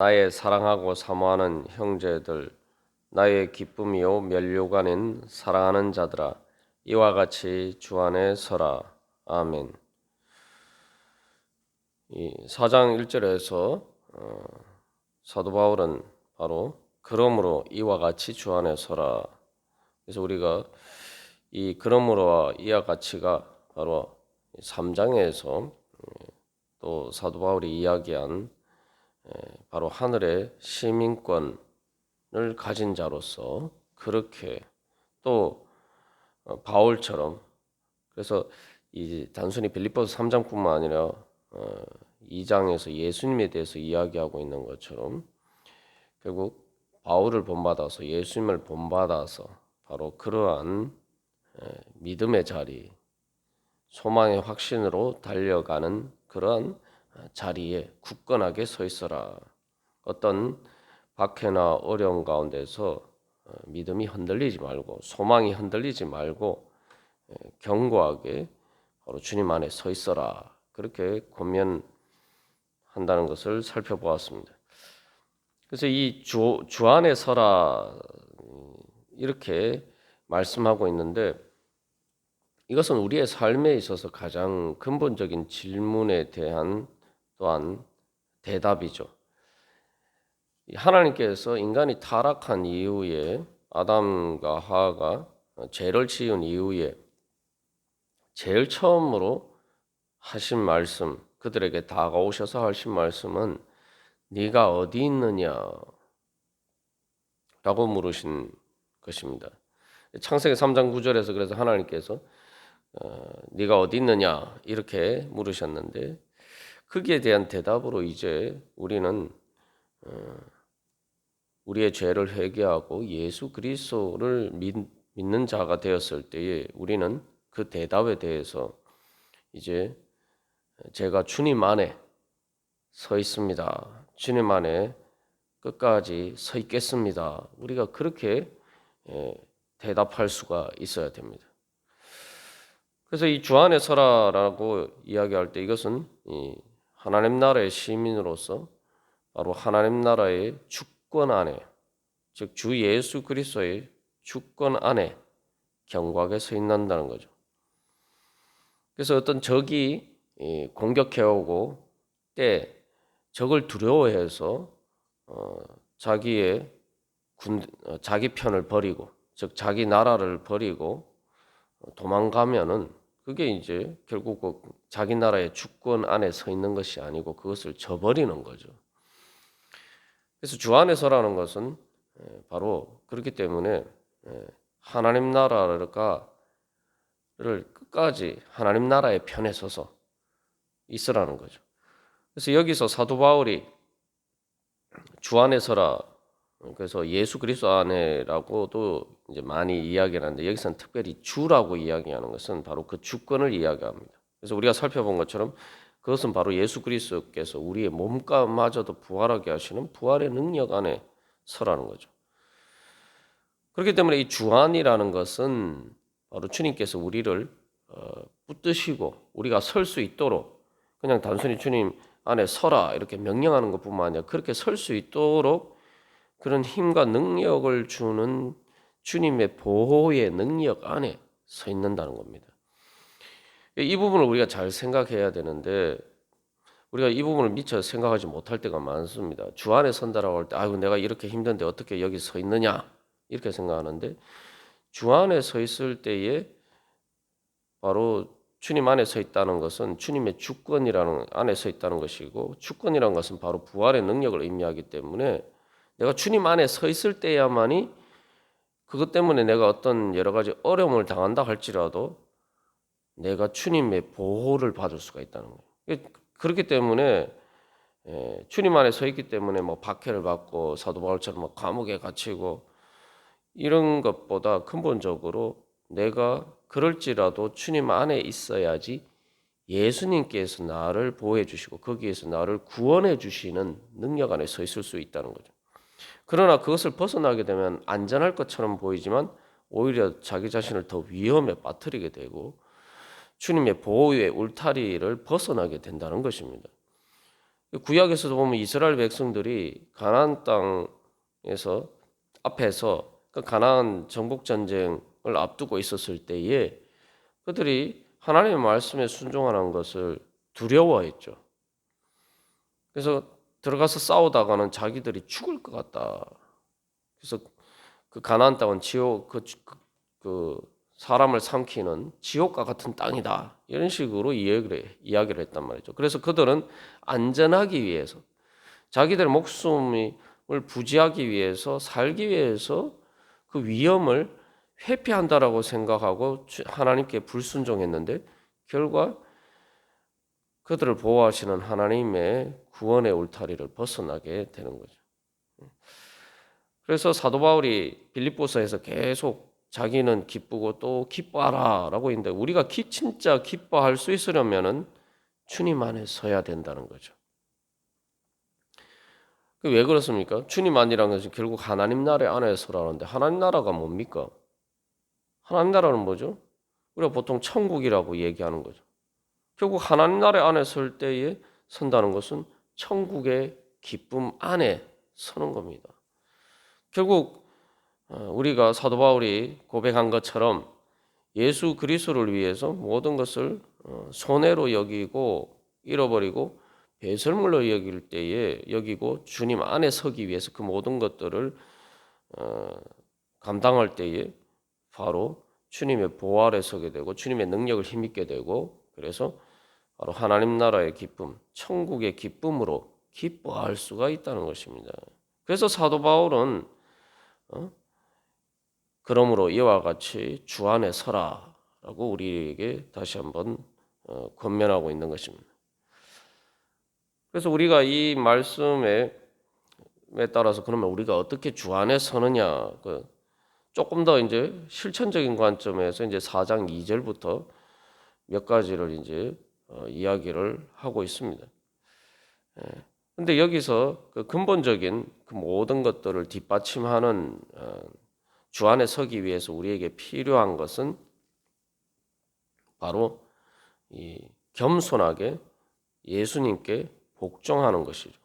나의 사랑하고 사모하는 형제들, 나의 기쁨이요 면류관 아닌 사랑하는 자들아, 이와 같이 주 안에 서라. 아멘. 이 4장 1절에서 사도 바울은 바로 그러므로 이와 같이 주 안에 서라. 그래서 우리가 이 그러므로와 이와 같이가 바로 3장에서 또 사도 바울이 이야기한 바로 하늘의 시민권을 가진 자로서 그렇게 또 바울처럼 그래서 이 단순히 빌립보서 3장뿐만 아니라 2장에서 예수님에 대해서 이야기하고 있는 것처럼 결국 바울을 본받아서 예수님을 본받아서 바로 그러한 믿음의 자리, 소망의 확신으로 달려가는 그러한 자리에 굳건하게 서 있어라. 어떤 박해나 어려움 가운데서 믿음이 흔들리지 말고 소망이 흔들리지 말고 견고하게 바로 주님 안에 서 있어라. 그렇게 권면한다는 것을 살펴보았습니다. 그래서 이 주 안에 서라 이렇게 말씀하고 있는데 이것은 우리의 삶에 있어서 가장 근본적인 질문에 대한 또한 대답이죠. 하나님께서 인간이 타락한 이후에 아담과 하와가 죄를 지은 이후에 제일 처음으로 하신 말씀, 그들에게 다가오셔서 하신 말씀은 네가 어디 있느냐라고 물으신 것입니다. 창세기 3장 9절에서 그래서 하나님께서 네가 어디 있느냐 이렇게 물으셨는데 거기에 대한 대답으로 이제 우리는 우리의 죄를 회개하고 예수 그리스도를 믿는 자가 되었을 때에 우리는 그 대답에 대해서 이제 제가 주님 안에 서 있습니다. 주님 안에 끝까지 서 있겠습니다. 우리가 그렇게 대답할 수가 있어야 됩니다. 그래서 이 주 안에 서라라고 이야기할 때 이것은 하나님 나라의 시민으로서 바로 하나님 나라의 주권 안에, 즉 주 예수 그리스도의 주권 안에 견고하게 서 있는다는 거죠. 그래서 어떤 적이 공격해오고 때 적을 두려워해서 자기 편을 버리고, 즉 자기 나라를 버리고 도망가면은 그게 이제 결국 자기 나라의 주권 안에 서 있는 것이 아니고 그것을 저버리는 거죠. 그래서 주 안에 서라는 것은 바로 그렇기 때문에 하나님 나라를 끝까지 하나님 나라의 편에 서서 있으라는 거죠. 그래서 여기서 사도 바울이 주 안에 서라, 그래서 예수 그리스도 안에라고도 이제 많이 이야기하는데 여기서는 특별히 주라고 이야기하는 것은 바로 그 주권을 이야기합니다. 그래서 우리가 살펴본 것처럼 그것은 바로 예수 그리스도께서 우리의 몸값마저도 부활하게 하시는 부활의 능력 안에 서라는 거죠. 그렇기 때문에 이 주안이라는 것은 바로 주님께서 우리를 붙드시고 우리가 설 수 있도록 그냥 단순히 주님 안에 서라 이렇게 명령하는 것뿐만 아니라 그렇게 설 수 있도록 그런 힘과 능력을 주는 주님의 보호의 능력 안에 서 있는다는 겁니다. 이 부분을 우리가 잘 생각해야 되는데 우리가 이 부분을 미처 생각하지 못할 때가 많습니다. 주 안에 선다라고 할 때 아이고 내가 이렇게 힘든데 어떻게 여기 서 있느냐 이렇게 생각하는데 주 안에 서 있을 때에 바로 주님 안에 서 있다는 것은 주님의 주권이라는 안에 서 있다는 것이고 주권이라는 것은 바로 부활의 능력을 의미하기 때문에 내가 주님 안에 서 있을 때야만이 그것 때문에 내가 어떤 여러 가지 어려움을 당한다 할지라도 내가 주님의 보호를 받을 수가 있다는 거예요. 그렇기 때문에 주님 안에 서 있기 때문에 뭐 박해를 받고 사도 바울처럼 뭐 감옥에 갇히고 이런 것보다 근본적으로 내가 그럴지라도 주님 안에 있어야지 예수님께서 나를 보호해 주시고 거기에서 나를 구원해 주시는 능력 안에 서 있을 수 있다는 거죠. 그러나 그것을 벗어나게 되면 안전할 것처럼 보이지만 오히려 자기 자신을 더 위험에 빠뜨리게 되고 주님의 보호의 울타리를 벗어나게 된다는 것입니다. 구약에서도 보면 이스라엘 백성들이 가나안 땅에서 앞에서 그 가나안 정복 전쟁을 앞두고 있었을 때에 그들이 하나님의 말씀에 순종하는 것을 두려워했죠. 그래서 들어가서 싸우다가는 자기들이 죽을 것 같다. 그래서 그 가나안 땅은 지옥, 그 사람을 삼키는 지옥과 같은 땅이다. 이런 식으로 이야기를 했단 말이죠. 그래서 그들은 안전하기 위해서, 자기들 목숨을 부지하기 위해서, 살기 위해서 그 위험을 회피한다라고 생각하고 하나님께 불순종했는데 결과 그들을 보호하시는 하나님의 구원의 울타리를 벗어나게 되는 거죠. 그래서 사도 바울이 빌립보서에서 계속 자기는 기쁘고 또 기뻐하라라고 했는데 우리가 진짜 기뻐할 수 있으려면은 주님 안에 서야 된다는 거죠. 왜 그렇습니까? 주님 안이라는 것은 결국 하나님 나라 안에 서라는데 하나님 나라가 뭡니까? 하나님 나라는 뭐죠? 우리가 보통 천국이라고 얘기하는 거죠. 결국 하나님 나라 안에 설 때에 선다는 것은 천국의 기쁨 안에 서는 겁니다. 결국 우리가 사도 바울이 고백한 것처럼 예수 그리스도를 위해서 모든 것을 손해로 여기고 잃어버리고 배설물로 여길 때에 여기고 주님 안에 서기 위해서 그 모든 것들을 감당할 때에 바로 주님의 보호 아래 서게 되고 주님의 능력을 힘입게 되고 그래서 바로 하나님 나라의 기쁨, 천국의 기쁨으로 기뻐할 수가 있다는 것입니다. 그래서 사도 바울은 그러므로 이와 같이 주 안에 서라라고 우리에게 다시 한번 권면하고 있는 것입니다. 그래서 우리가 이 말씀에 따라서 그러면 우리가 어떻게 주 안에 서느냐 조금 더 이제 실천적인 관점에서 이제 4장 2절부터 몇 가지를 이제 이야기를 하고 있습니다. 근데 여기서 그 근본적인 그 모든 것들을 뒷받침하는 주 안에 서기 위해서 우리에게 필요한 것은 바로 이 겸손하게 예수님께 복종하는 것이죠.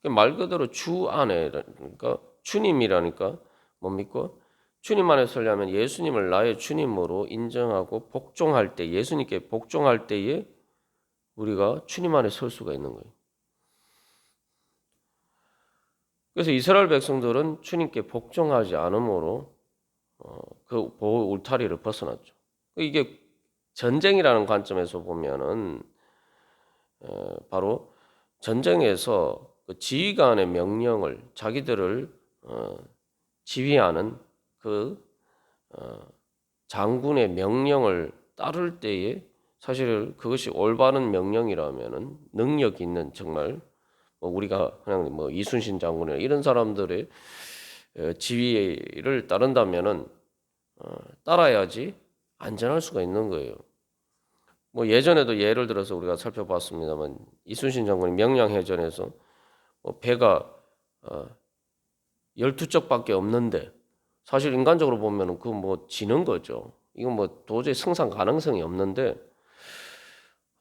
말 그대로 주 안에 그러니까 주님이라니까 뭡니까? 주님 안에 서려면 예수님을 나의 주님으로 인정하고 복종할 때 예수님께 복종할 때에 우리가 주님 안에 설 수가 있는 거예요. 그래서 이스라엘 백성들은 주님께 복종하지 않으므로 그 보호 울타리를 벗어났죠. 이게 전쟁이라는 관점에서 보면은 바로 전쟁에서 그 지휘관의 명령을 자기들을 지휘하는 그 장군의 명령을 따를 때에 사실 그것이 올바른 명령이라면은 능력 있는 정말 우리가 그냥 이순신 장군이나 이런 사람들의 지휘를 따른다면은 따라야지 안전할 수가 있는 거예요. 예전에도 예를 들어서 우리가 살펴봤습니다만 이순신 장군이 명량해전에서 배가 12척밖에 없는데 사실 인간적으로 보면은 지는 거죠. 이건 도저히 승산 가능성이 없는데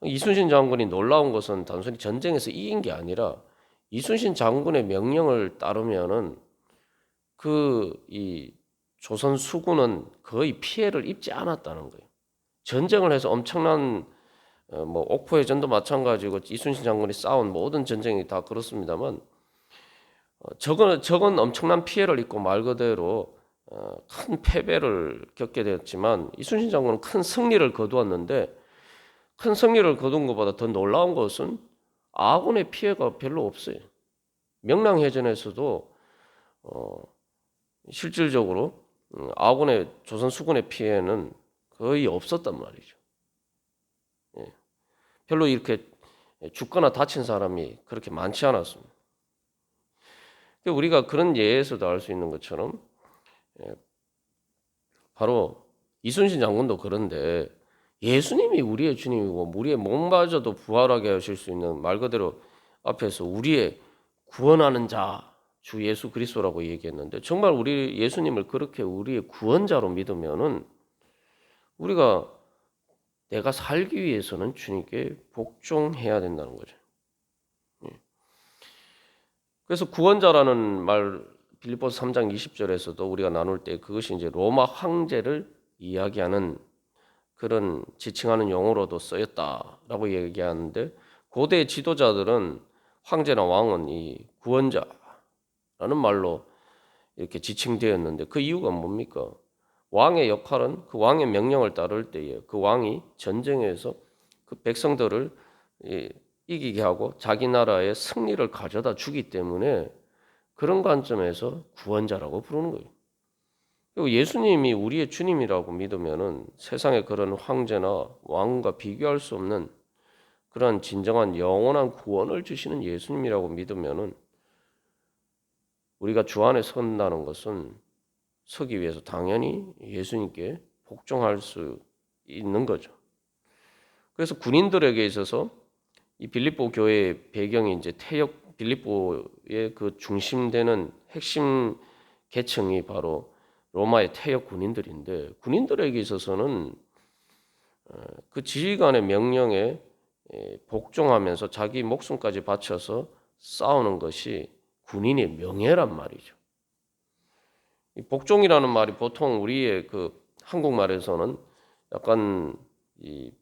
이순신 장군이 놀라운 것은 단순히 전쟁에서 이긴 게 아니라 이순신 장군의 명령을 따르면은 이 조선 수군은 거의 피해를 입지 않았다는 거예요. 전쟁을 해서 엄청난 옥포해전도 마찬가지고 이순신 장군이 싸운 모든 전쟁이 다 그렇습니다만 적은 엄청난 피해를 입고 말 그대로 큰 패배를 겪게 되었지만 이순신 장군은 큰 승리를 거두었는데 큰 승리를 거둔 것보다 더 놀라운 것은 아군의 피해가 별로 없어요. 명량해전에서도 실질적으로 아군의 조선 수군의 피해는 거의 없었단 말이죠. 별로 이렇게 죽거나 다친 사람이 그렇게 많지 않았습니다. 우리가 그런 예에서도 알 수 있는 것처럼 바로 이순신 장군도 그런데 예수님이 우리의 주님이고 우리의 몸마저도 부활하게 하실 수 있는 말 그대로 앞에서 우리의 구원하는 자 주 예수 그리스도라고 얘기했는데 정말 우리 예수님을 그렇게 우리의 구원자로 믿으면은 우리가 내가 살기 위해서는 주님께 복종해야 된다는 거죠. 그래서 구원자라는 말 빌립보서 3장 20절에서도 우리가 나눌 때 그것이 이제 로마 황제를 이야기하는 그런 지칭하는 용어로도 쓰였다라고 얘기하는데 고대 지도자들은 황제나 왕은 이 구원자라는 말로 이렇게 지칭되었는데 그 이유가 뭡니까? 왕의 역할은 그 왕의 명령을 따를 때에 그 왕이 전쟁에서 그 백성들을 이기게 하고 자기 나라의 승리를 가져다 주기 때문에 그런 관점에서 구원자라고 부르는 거예요. 그리고 예수님이 우리의 주님이라고 믿으면은 세상의 그런 황제나 왕과 비교할 수 없는 그런 진정한 영원한 구원을 주시는 예수님이라고 믿으면은 우리가 주 안에 선다는 것은 서기 위해서 당연히 예수님께 복종할 수 있는 거죠. 그래서 군인들에게 있어서 이 빌립보 교회의 배경이 이제 태역 빌립보의 그 중심되는 핵심 계층이 바로 로마의 태역 군인들인데 군인들에게 있어서는 그 지휘관의 명령에 복종하면서 자기 목숨까지 바쳐서 싸우는 것이 군인의 명예란 말이죠. 이 복종이라는 말이 보통 우리의 그 한국말에서는 약간 이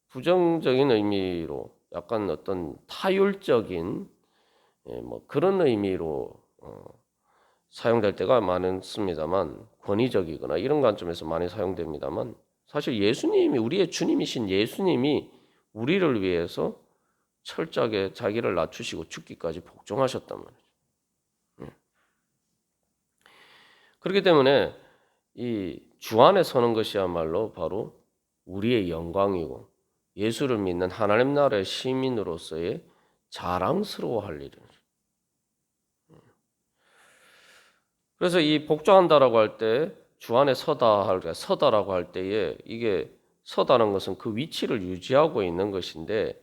부정적인 의미로 약간 어떤 타율적인 뭐 그런 의미로 사용될 때가 많습니다만 권위적이거나 이런 관점에서 많이 사용됩니다만 사실 예수님이 우리의 주님이신 예수님이 우리를 위해서 철저하게 자기를 낮추시고 죽기까지 복종하셨단 말이죠. 그렇기 때문에 이 주 안에 서는 것이야말로 바로 우리의 영광이고 예수를 믿는 하나님 나라의 시민으로서의 자랑스러워할 일이죠. 그래서 이 복종한다라고 할 때 주 안에 서다라고 할 때에 이게 서다는 것은 그 위치를 유지하고 있는 것인데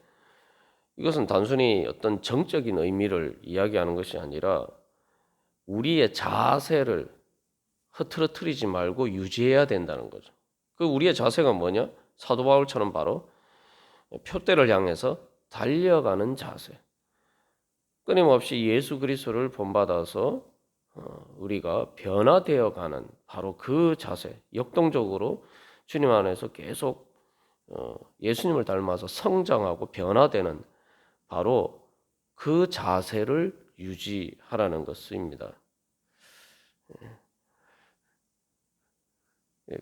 이것은 단순히 어떤 정적인 의미를 이야기하는 것이 아니라 우리의 자세를 흐트러뜨리지 말고 유지해야 된다는 거죠. 그 우리의 자세가 뭐냐? 사도 바울처럼 바로 표대를 향해서 달려가는 자세. 끊임없이 예수 그리스도를 본받아서 우리가 변화되어 가는 바로 그 자세. 역동적으로 주님 안에서 계속 예수님을 닮아서 성장하고 변화되는 바로 그 자세를 유지하라는 것입니다.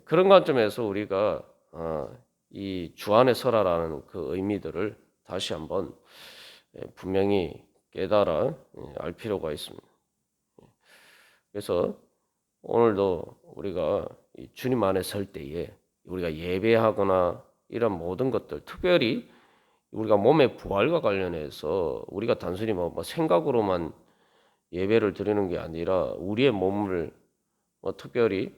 그런 관점에서 우리가 이 주 안에 서라라는 그 의미들을 다시 한번 분명히 깨달아 알 필요가 있습니다. 그래서 오늘도 우리가 주님 안에 설 때에 우리가 예배하거나 이런 모든 것들, 특별히 우리가 몸의 부활과 관련해서 우리가 단순히 뭐 생각으로만 예배를 드리는 게 아니라 우리의 몸을 특별히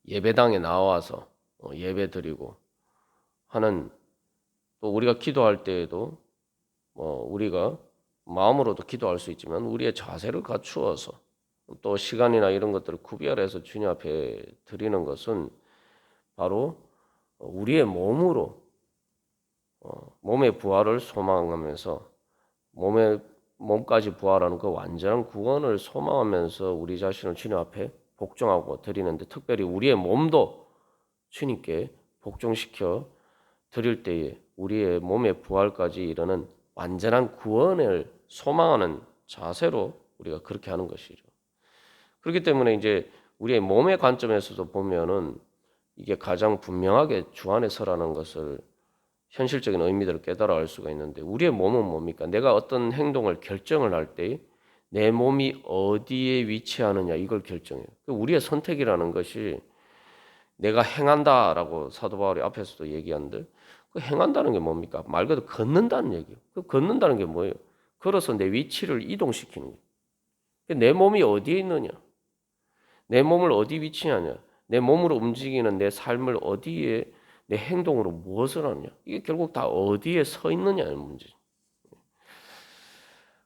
예배당에 나와서 예배 드리고 하는 또 우리가 기도할 때에도 우리가 마음으로도 기도할 수 있지만 우리의 자세를 갖추어서 또 시간이나 이런 것들을 구별해서 주님 앞에 드리는 것은 바로 우리의 몸으로 몸의 부활을 소망하면서 몸까지 부활하는 그 완전한 구원을 소망하면서 우리 자신을 주님 앞에 복종하고 드리는데 특별히 우리의 몸도 주님께 복종시켜 드릴 때에 우리의 몸의 부활까지 이르는 완전한 구원을 소망하는 자세로 우리가 그렇게 하는 것이죠. 그렇기 때문에 이제 우리의 몸의 관점에서도 보면은 이게 가장 분명하게 주 안에 서라는 것을 현실적인 의미들을 깨달아 알 수가 있는데 우리의 몸은 뭡니까? 내가 어떤 행동을 결정을 할 때 내 몸이 어디에 위치하느냐 이걸 결정해요. 우리의 선택이라는 것이 내가 행한다라고 사도 바울이 앞에서도 얘기하는데 그 행한다는 게 뭡니까? 말 그대로 걷는다는 얘기예요. 그 걷는다는 게 뭐예요? 걸어서 내 위치를 이동시키는 거예요. 내 몸이 어디에 있느냐? 내 몸을 어디 위치하냐? 내 몸으로 움직이는 내 삶을 어디에 내 행동으로 무엇을 하느냐? 이게 결국 다 어디에 서 있느냐는 문제죠.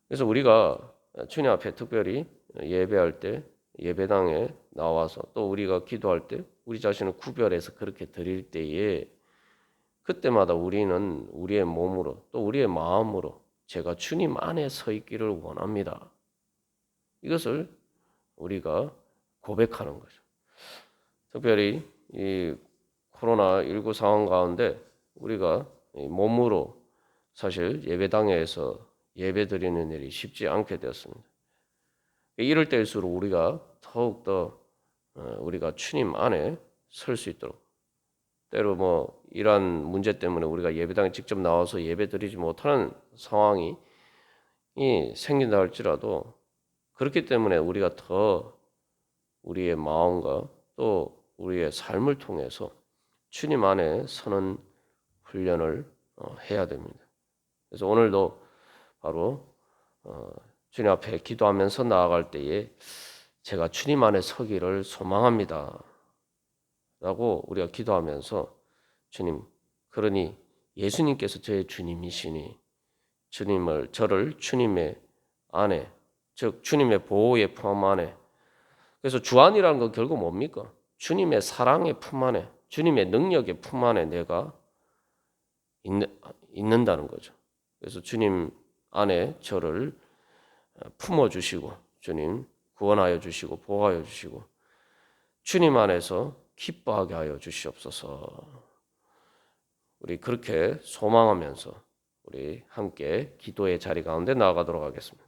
그래서 우리가 주님 앞에 특별히 예배할 때 예배당에 나와서 또 우리가 기도할 때 우리 자신을 구별해서 그렇게 드릴 때에 그때마다 우리는 우리의 몸으로 또 우리의 마음으로 제가 주님 안에 서 있기를 원합니다. 이것을 우리가 고백하는 거죠. 특별히 이 코로나19 상황 가운데 우리가 몸으로 사실 예배당에서 예배 드리는 일이 쉽지 않게 되었습니다. 이럴 때일수록 우리가 더욱더 우리가 주님 안에 설 수 있도록, 때로 뭐 이러한 문제 때문에 우리가 예배당에 직접 나와서 예배 드리지 못하는 상황이 생긴다 할지라도, 그렇기 때문에 우리가 더 우리의 마음과 또 우리의 삶을 통해서 주님 안에 서는 훈련을 해야 됩니다. 그래서 오늘도 바로 주님 앞에 기도하면서 나아갈 때에 제가 주님 안에 서기를 소망합니다 라고 우리가 기도하면서, 주님, 그러니 예수님께서 저의 주님이시니 저를 주님의 안에, 즉 주님의 보호의 품 안에, 그래서 주 안이라는 건 결국 뭡니까? 주님의 사랑의 품 안에, 주님의 능력의 품 안에 내가 있는다는 거죠. 그래서 주님 안에 저를 품어주시고, 주님 구원하여 주시고 보호하여 주시고 주님 안에서 기뻐하게 하여 주시옵소서. 우리 그렇게 소망하면서 우리 함께 기도의 자리 가운데 나아가도록 하겠습니다.